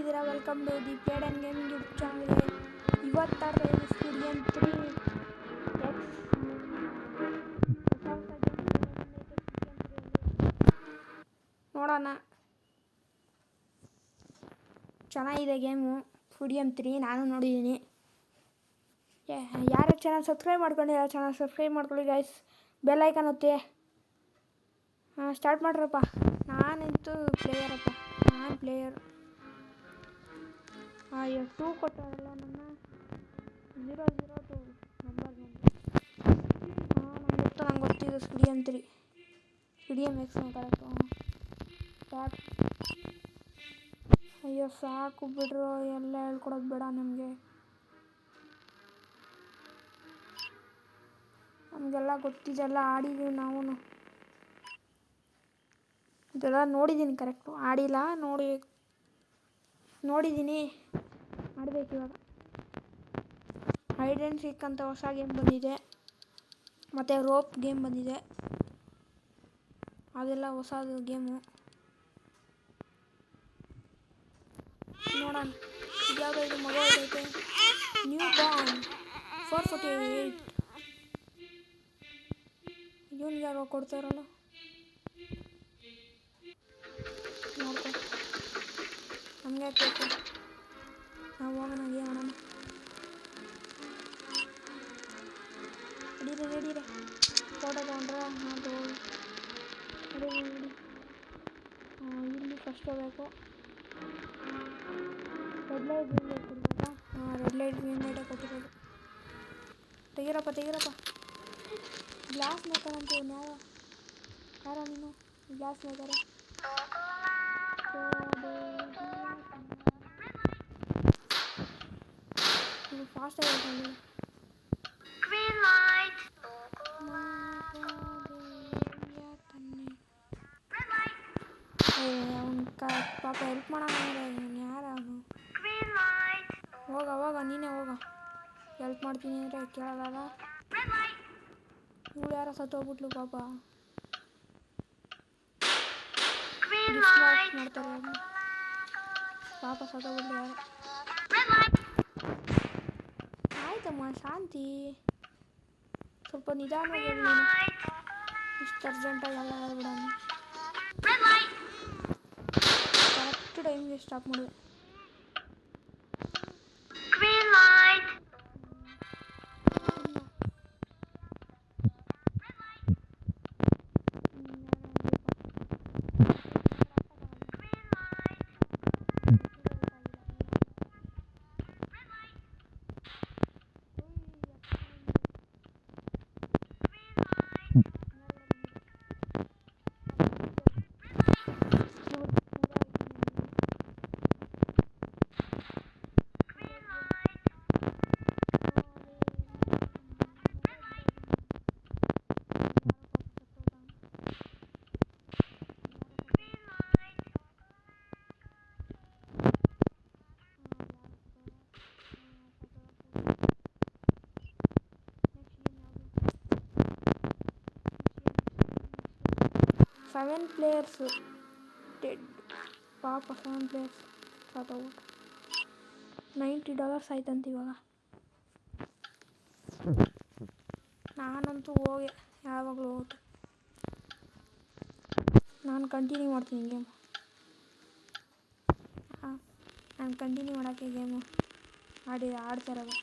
ಹೇಗಿದ್ದೀರಾ? Welcome to the played and gaming YouTube ಚಾನಲ್ಗೆ. ಇವತ್ತು ಆಡ್ತಾ ಇದ್ದೀನಿ ಸ್ಪೀಡ್ ಗೇಮ್ 3X. ನೋಡೋಣ, ಚೆನ್ನಾಗಿದೆ ಗೇಮು. ಸ್ಪೀಡ್ ಗೇಮ್ 3 ನಾನು ನೋಡಿದ್ದೀನಿ. ಯಾರು ಚಾನಲ್ ಸಬ್ಸ್ಕ್ರೈಬ್ ಮಾಡ್ಕೊಂಡಿಲ್ಲ ಚಾನಲ್ ಸಬ್ಸ್ಕ್ರೈಬ್ ಮಾಡ್ಕೊಳ್ಳಿ ಗೈಸ್. ಬೆಲ್ ಐಕಾನ್ ಒತ್ತಿ. ಸ್ಟಾರ್ಟ್ ಮಾಡ್ರಪ್ಪ. ನಾನಂತೂ ಪ್ಲೇಯರಪ್ಪ, ನಾನು ಪ್ಲೇಯರ್. F2 ಕೊಟ್ಟಾರಲ್ಲ ನನ್ನ 002 ನಂಬರ್ ನಂಗೆ ಗೊತ್ತಿದೆ. Speed game 3 speed game X correct. Start. ಅಯ್ಯೋ ಸಾಕು ಬಿಡ್ರು, ಎಲ್ಲ ಹೇಳ್ಕೊಡೋದು ಬೇಡ ನಮಗೆಲ್ಲ ಗೊತ್ತಿದೆಲ್ಲ, ಆಡಿದ್ದೀವಿ ನಾವು. ಇದೆಲ್ಲ ನೋಡಿದ್ದೀನಿ ಕರೆಕ್ಟು, ಆಡಿಲ್ಲ. ನೋಡಿದ್ದೀನಿ, ಆಡಬೇಕು ಇವಾಗ. ಹೈಡ್ ಆ್ಯಂಡ್ ಸೀಕ್ ಅಂತ ಹೊಸ ಗೇಮ್ ಬಂದಿದೆ, ಮತ್ತು ರೋಪ್ ಗೇಮ್ ಬಂದಿದೆ. ಅದೆಲ್ಲ ಹೊಸದು ಗೇಮು. ನೋಡೋಣ ಇದ್ಯಾವುದೋ ಇದು ಮಗ ಐತೆ. New Born 448. ಇವನಿಗೆ ಯಾರೋ ಕೊಡ್ತಾರಲ್ಲ, ನೋಡ್ಕೊ. ನಮ್ಗೆ ಯಾಕೆ ಬೇಕು? ನಾವು ಹೋಗೋಣ ಗೇಮ್ ಆಡೋಣ. ನಡೀರಿ ಫೋಟೋ ತಗೊಂಡ್ರೆ ಅದು ನಡೀರಿ. ಇಲ್ಲಿ ಫಸ್ಟ್ ಹೋಗ್ಬೇಕು. ರೆಡ್ ಲೈಟ್ ಗ್ರೀನ್ ಲೈಟ್ ಕೊಡ್ಬೇಕಾ? ರೆಡ್ ಲೈಟ್ ಗ್ರೀನ್ ಲೈಟೇ ಕೊಟ್ಟಿರೋದು. ತೆಗೀರಪ್ಪ. ಗ್ಲಾಸ್ ಮೇಕರ್ ಅಂತ ಇವನು ಯಾರ ನೀನು? ಗ್ಲಾಸ್ ಮೇಕರ್ ನೀವು ಫಾಸ್ಟಾಗಿ ಹೇಳ್ಕೊಂಡು. ಪಾಪ ಹೆಲ್ಪ್ ಮಾಡೋಣ. ಯಾರ ಅವನು? ಹೋಗ ನೀನೇ ಹೋಗ. ಹೆಲ್ಪ್ ಮಾಡ್ತೀನಿ ಅಂದರೆ ಕೇಳಲ್ಲ. ಇವಳು ಯಾರೋ ಸತ್ತೋಗ್ಬಿಟ್ಲು ಪಾಪ. ಮಾಡ್ತಾರೆ ಪಾಪ, ಸತ್ತೋಗ್ಬಿಟ್ಲು ಯಾರು. ಆಯ್ತಮ್ಮ ಶಾಂತಿ, ಸ್ವಲ್ಪ ನಿಧಾನವಾಗಿ ಹೇಳಿ. ಇಷ್ಟು ಅರ್ಜೆಂಟಾಗಿ ಎಲ್ಲ ಹೇಳ್ಬಿಡ. ಕರೆಕ್ಟ್ ಟೈಮ್ಗೆ ಸ್ಟಾಪ್ ಮಾಡಿದೆ. ಸೆವೆನ್ ಪ್ಲೇಯರ್ಸು ಡೆಡ್ ಪಾಪ. 7 ಪ್ಲೇಯರ್ಸ್ ಸಾತೋಗ್ಬಿಟ್ಟು. $90 ಆಯ್ತಂತ ಇವಾಗ. ನಾನಂತೂ ಹೋಗಿ ಯಾವಾಗಲೂ ಹೋಗ್ತು. ನಾನು ಕಂಟಿನ್ಯೂ ಮಾಡ್ತೀನಿ ಗೇಮು. ನಾನು ಕಂಟಿನ್ಯೂ ಮಾಡೋಕ್ಕೆ ಗೇಮು ಆಡ್ತಾಯಿರೋದು.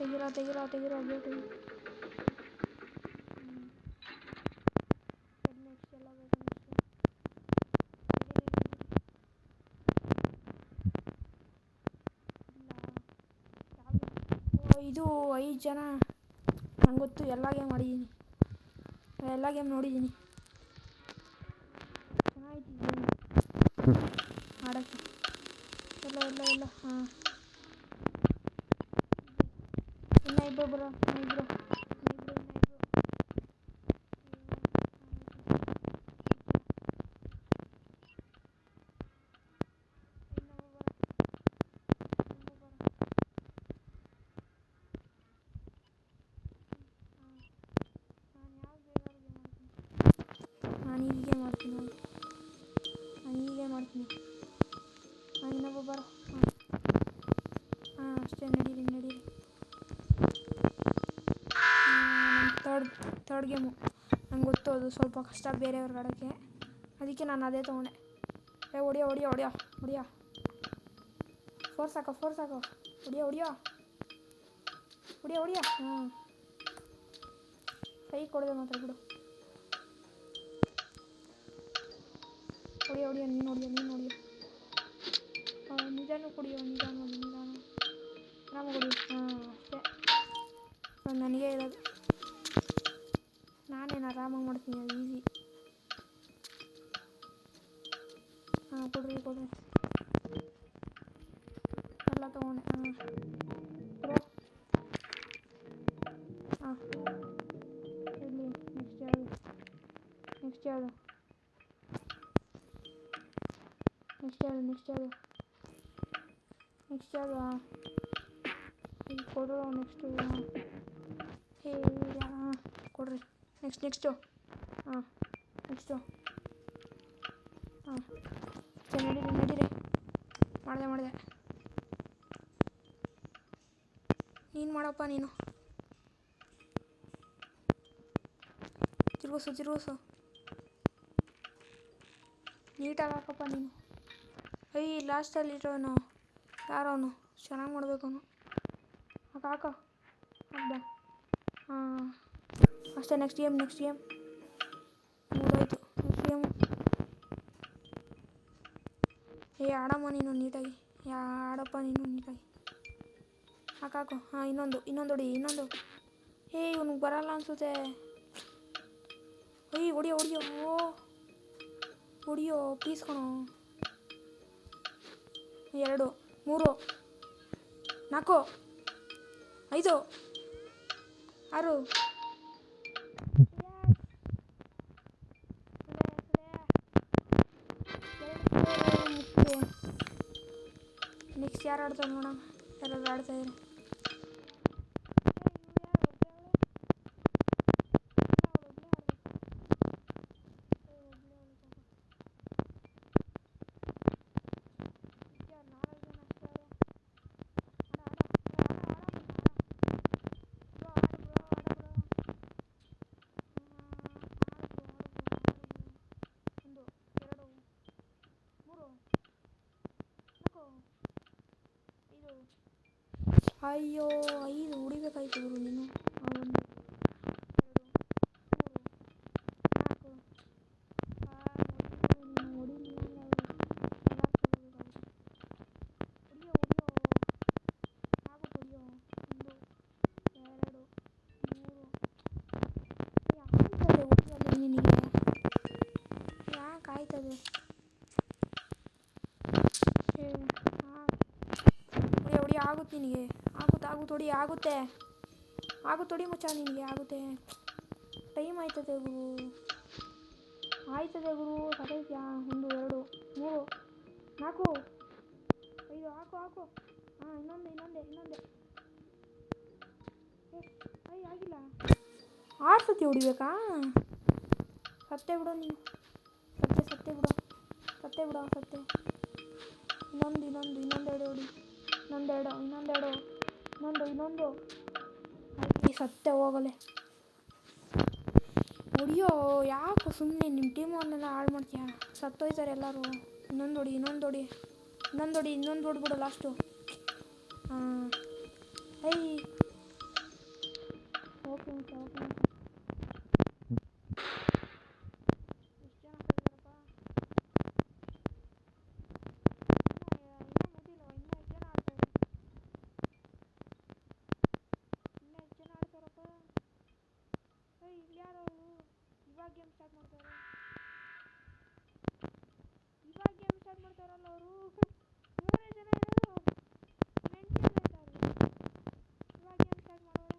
ತೆಗಿರೋ ಗೇಟು. ಇದು 5 ಜನ. ನಂಗೆ ಗೊತ್ತು, ಎಲ್ಲ ಗೇಮ್ ಆಡಿದ್ದೀನಿ, ಎಲ್ಲ ಗೇಮ್ ನೋಡಿದ್ದೀನಿ. ಚೆನ್ನಾಗಿತ್ತು ಗೇಮ್ ಆಡೋಕ್ಕೆ. ಎಲ್ಲ ಹಾಂ, ಇನ್ನು ಇಬ್ಬರು. ಬರೋ. ಹಾಂ ಅಷ್ಟೇ, ನಡೀರಿ ನಡೀರಿ. Third game. ನಂಗೆ ಗೊತ್ತು ಅದು ಸ್ವಲ್ಪ ಕಷ್ಟ ಬೇರೆಯವ್ರಿಗೆ ಆಡೋಕ್ಕೆ, ಅದಕ್ಕೆ ನಾನು ಅದೇ ತೊಗೊಂಡೆ. ಹೊಡಿಯೋ ಹೊಡಿಯೋ ಹೊಡಿಯೋ ಹೊಡಿಯೋ, ಫೋರ್ಸ್ ಹಾಕೋ ಹೊಡಿಯೋ ಹೊಡಿಯೋ ಹೊಡಿಯೋ ಹೊಡಿಯೋ. ಹಾಂ ಕೈ ಕೊಡದೆ ಮಾತ್ರ ಬಿಡು. ಹೊಡಿಯೋ ನೀನು ಹೊಡಿಯೋ ನಿಧಾನ ಕುಡಿಯೋ, ನಿಧಾನ ಆರಾಮಾಗಿ ಹೊಡಿ. ಹಾಂ ಅಷ್ಟೇ, ನನಗೆ ಇರೋದು. ನಾನೇನು ಆರಾಮಾಗಿ ಮಾಡ್ತೀನಿ, ಅದು ಈಸಿ. ಹಾಂ ಕೊಡ್ರಿ ಎಲ್ಲ ತೊಗೊಂಡೆ. ಹಾಂ ಬ್ರೋ. ಹಾಂ ಇರಲಿ. ನೆಕ್ಸ್ಟ್ ಯಾವುದು ಹಾಂ ಕೊಡು. ನೆಕ್ಸ್ಟು ಹಾಂ ಕೊಡ್ರಿ. ನೆಕ್ಸ್ಟು ಹಾಂ ಹಾಂ ನಡೀರಿ. ಮಾಡಿದೆ. ನೀನು ಮಾಡಪ್ಪ. ನೀನು ತಿರುಗಿಸು ನೀಟಾಗಿ ಹಾಕಪ್ಪ ನೀನು. ಲಾಸ್ಟಲ್ಲಿ ಇರೋನು ಯಾರವನು? ಚೆನ್ನಾಗಿ ಮಾಡಬೇಕು ಅವನು. ಹಾಕೋ ಹಬ್ಬ. ಹಾಂ ಅಷ್ಟೇ. ನೆಕ್ಸ್ಟ್ ಗೇಮ್ ಮುಗಿದೋಯ್ತು. Next game. ಆಡಮ್ಮ ನೀನು ನೀಟಾಗಿ. ಆಡಪ್ಪ ನೀನು ನೀಟಾಗಿ. ಹಾಕು. ಹಾಂ ಇನ್ನೊಂದು ಹೊಡಿ. ಇವ್ನಿಗೆ ಬರಲ್ಲ ಅನಿಸುತ್ತೆ. ಹೊಡಿಯೋ ಪ್ಲೀಸ್ ಕಣೋ. 2 3 4 5 6 ನೆಕ್ಸ್ಟ್ ಯಾರು ಆಡ್ತಾರೆ ನೋಡೋಣ. ಯಾರಾದ್ರು ಆಡ್ತಾಯಿದ್ರೆ ಅಯ್ಯೋ 5 ಹೊಡಿಬೇಕಾಯ್ತು ಗುರು ನೀನು. 1 2 3 4 ಹೊಡಿಲಿಲ್ಲ. ಹೊಡಿಯೋ 1 2 3 ನಿನಗೆ ಯಾಕೆ ಆಯ್ತದೆ? ಹೊಡಿ ಆಗುತ್ತೆ ನಿನಗೆ. ಆಗುತ್ತೆ ಹೊಡಿ ಮಚ್ಚ, ನಿನಗೆ ಆಗುತ್ತೆ. ಟೈಮ್ ಆಯ್ತದೆ ಗುರು. ಸದೈತ್ಯಾ? 1 2 3 4 5 ಹಾಕು. ಹಾಂ ಇನ್ನೊಂದೇ. ಆಗಿಲ್ಲ. 6 ಸತಿ ಹೊಡಿಬೇಕಾ? ಸತ್ತೆ ಬಿಡು ನೀನು. ಸತ್ತೆ ಬಿಡು. ಇನ್ನೊಂದೆರಡು ಹೊಡಿ. ಇನ್ನೊಂದು ಸತ್ತೆ ಹೋಗಲೆ. ಹೊಡಿಯೋ. ಯಾಕೆ ಸುಮ್ಮನೆ ನಿಮ್ಮ ಟೀಮವ್ರನ್ನೆಲ್ಲ ಹಾಳು ಮಾಡ್ತೀಯ? ಸತ್ತೋಯ್ತಾರೆ ಎಲ್ಲರೂ. ಇನ್ನೊಂದು ಹೊಡ್ಬಿಡು ಲಾಸ್ಟು. ಹಾಂ ಓಕೆ. ಎಷ್ಟು ಜನ ಕಲಿದಾರಪ್ಪ? ಇನ್ನೂ ಎಷ್ಟು ಜನ ಆಡ್ತಾರಪ್ಪ? ಇಲ್ಲಿ ಯಾರು ಇವಾಗ ಗೇಮ್ ಸ್ಟಾರ್ಟ್ ಮಾಡ್ತಾರಲ್ಲ ಅವರು. 7 ಜನ ಇರೋದು. 8 ಜನ ಇದ್ದಾರೆ. ಇವಾಗ ಗೇಮ್ ಸ್ಟಾರ್ಟ್ ಮಾಡೋರು.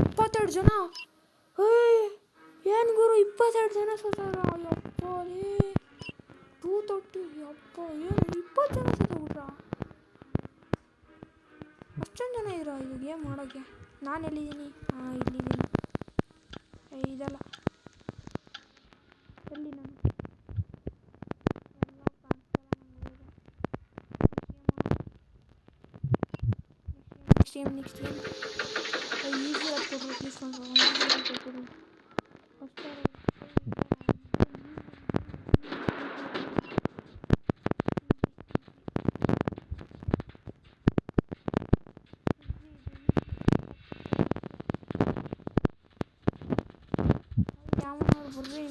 ಇಪ್ಪತ್ತೆರಡು ಜನ. ಏನು ಗುರು 22 ಜನ ಸತ್ತಾರ. ಯಪ್ಪ ರೇ 230. ಯಪ್ಪ ಏನು 20 ಜನ ಸತ್ತೋಗ್ಬಿಟ್ರ. ಅಷ್ಟೊಂದು ಜನ ಇರೋ ಇದು ಗೇಮ್ ಮಾಡೋಕ್ಕೆ. ನಾನು ಎಲ್ಲಿದ್ದೀನಿ? ಇಲ್ಲಿದ್ದೀನಿ. ಇದಲ್ಲ ಎಲ್ಲಿ ನಾನು ಎಲ್ಲ ಕಾಣಿಸ್ತಲ್ಲ ನನಗೆ. ನೆಕ್ಸ್ಟ್ ಗೇಮ್ ಈಸಿ ಕೊಡ್ರು ಪ್ಲೀಸ್. ಕೊಡ್ರು ಫಸ್ಟ್ ಯಾವನಾದ್ರು ಬರ್ರಿ.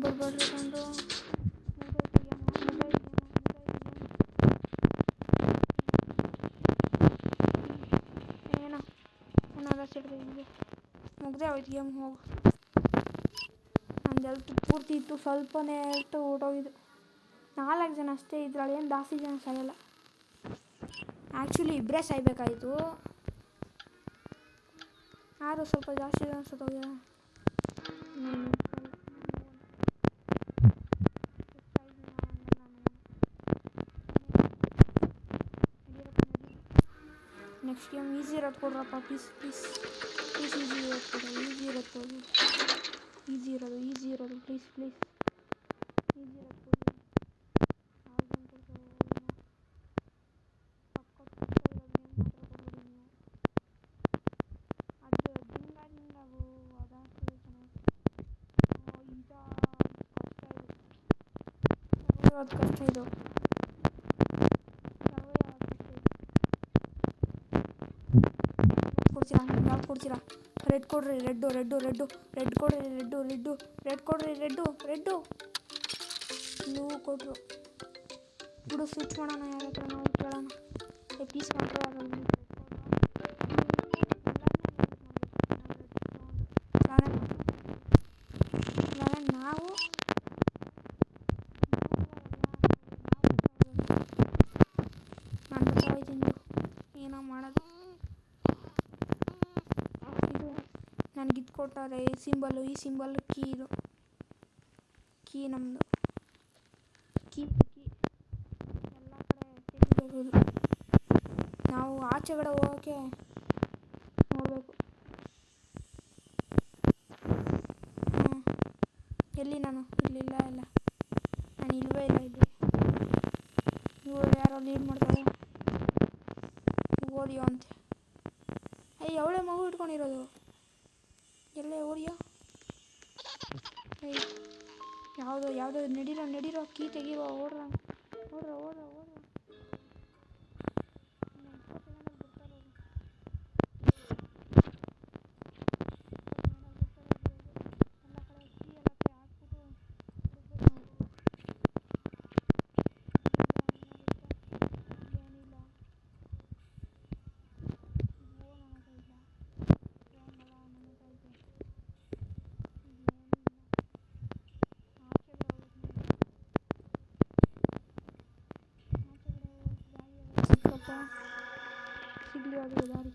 ಬರ್ಬೇಡ್ರಿ ಕಂಡು ಏನೋ ಸಿಡಿದೆ ಹಿಂಗೆ ಮುಗ್ದೆ ಹೋಯ್ತು ಗೇಮ್. ಹೋಗು ನಂದು ಹೆಲ್ತ್ ಪೂರ್ತಿ ಇತ್ತು, ಸ್ವಲ್ಪನೇ ಹೆಲ್ತ್ ಓಡೋಗಿದ್ದು. 4 ಜನ ಅಷ್ಟೇ ಇದ್ರಲ್ಲಿ, ಏನು ಜಾಸ್ತಿ ಜನ ಸಾಯಲ್ಲ. ಆ್ಯಕ್ಚುಲಿ ಇಬ್ಬರೇ ಸಾಯ್ಬೇಕಾಯಿತು, ಯಾರು ಸ್ವಲ್ಪ ಜಾಸ್ತಿ ಜನ ಸತ್ತೋಗ್ಯಾರ. ನೆಕ್ಸ್ಟ್ ಗೇಮ್ ಈಸಿ ಇರೋದು ಕೊಡ್ರಪ್ಪ ಪ್ಲೀಸ್ ಪ್ಲೀಸ್ ಪ್ಲೀಸ್. ಈಸಿ ಇರೋದು ಕೊಡು, ಈಸಿ ಇರೋದು ಕೊಡು, ಈಸಿ ಇರೋದು ಪ್ಲೀಸ್ ಪ್ಲೀಸ್. ಈಸಿ ಇರೋದು ಕೊಡಿ. ಯಾವ ಗೇಮ್ ಕೊಡ್ತಾರೆ ಸಕ್ಕತ್ತು ಇರೋ ಗೇಮ್ ಮಾತ್ರ ಕೊಡ್ಬೇಡಿ ನೀವು. ಅದು ದಿಂಗಾವು ಅದಾಗ್ತದೆ ಚೆನ್ನಾಗಿ. ಈಗ ಕಷ್ಟ ಇದು. ಯಾವ್ದು ಕೊಡ್ತೀರಾ? ರೆಡ್ ಕೊಡ್ರಿ. ರೆಡ್ ಕೊಡ್ರಿ. ರೆಡ್ ಕೊಡ್ರಿ. ಬ್ಲೂ ಕೊಡ್ರು. ಬಿಡು ಸ್ವಿಚ್ ಮಾಡೋಣ, ಯಾರ ಹತ್ರ ನಾವು ಕೇಳೋಣ. ಪೀಸ್ ಕಂಟ್ರೋಲ್ ಆಗೋದು. ನಾವು ನಾನು ಹೋಯ್ತೀನಿ. ಏನೋ ಮಾಡೋದು. ಇದು ನನಗಿದು ಕೊಟ್ಟಾರೆ ಈ ಸಿಂಬಲ್ಲು ಕೀ. ಕೀ ನಮ್ಮದು ಕೀ ಎಲ್ಲ ಕಡೆ ತೆಗಿಬೇಕು. ನಾವು ಆಚೆಗಡೆ ಹೋಗೋಕ್ಕೆ ನೋಡಬೇಕು. ಎಲ್ಲಿ ನಾನು ಇಲ್ಲಿಲ್ಲ. ನಾನು ಇಲ್ವೇ ಇಲ್ಲ ಇಲ್ಲಿ. ಇವರು ಯಾರೋ ಲೀಡ್ ಮಾಡ್ತಾರೆ. ಓಡಿಯೋ ಅಂತೆ. ಅವಳೇ ಮಗು ಇಟ್ಕೊಂಡಿರೋದು. ಎಲ್ಲೇ ಓಡಿಯೋ. ಯಾವುದೋ ನಡೀರೋ ಕೀ ತೆಗಿರೋ. ಓಡ್ರ. ಇಳಿಯೋದು ದಾರಿ.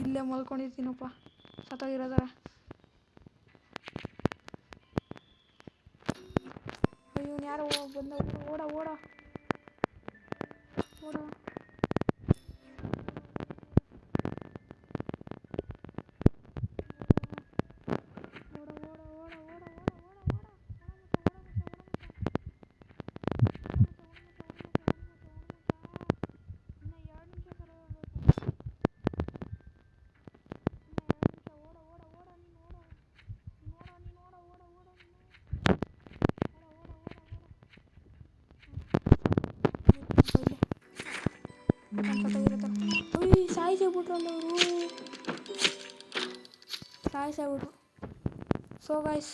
ಇಲ್ಲೇ ಮಲ್ಕೊಂಡಿರ್ತೀನಪ್ಪ ಸತ್ತೋಗಿರೋದಾರ. ಇವನು ಯಾರೋ ಬಂದ. ಓಡ ಓಡ ಓಡ. ಸಾಯಿಸಿಬಿಟ್ರಲ್ಲ ಅವರು, ಸಾಯಿಸಾಗ್ಬಿಟ್ರು. ಸೊ ಗೈಸ್,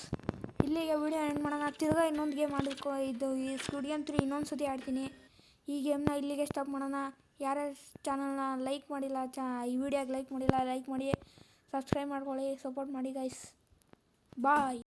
ಇಲ್ಲಿಗೆ ವಿಡಿಯೋ ಎಂಡ್ ಮಾಡೋಣ. ತಿರ್ಗಾ ಇನ್ನೊಂದು ಗೇಮ್ ಆಡಿಕೊ, ಇದು ಈ ಸ್ಟುಡಿಯೋ 3 ಇನ್ನೊಂದು ಸತಿ ಆಡ್ತೀನಿ. ಈ ಗೇಮ್ನ ಇಲ್ಲಿಗೆ ಸ್ಟಾಪ್ ಮಾಡೋಣ. ಯಾರ್ಯಾರು ಚಾನಲ್ನ ಲೈಕ್ ಮಾಡಿಲ್ಲ, ಈ ವಿಡಿಯೋಗೆ ಲೈಕ್ ಮಾಡಿಲ್ಲ, ಲೈಕ್ ಮಾಡಿ, ಸಬ್ಸ್ಕ್ರೈಬ್ ಮಾಡ್ಕೊಳ್ಳಿ, ಸಪೋರ್ಟ್ ಮಾಡಿ ಗೈಸ್. ಬಾಯ್.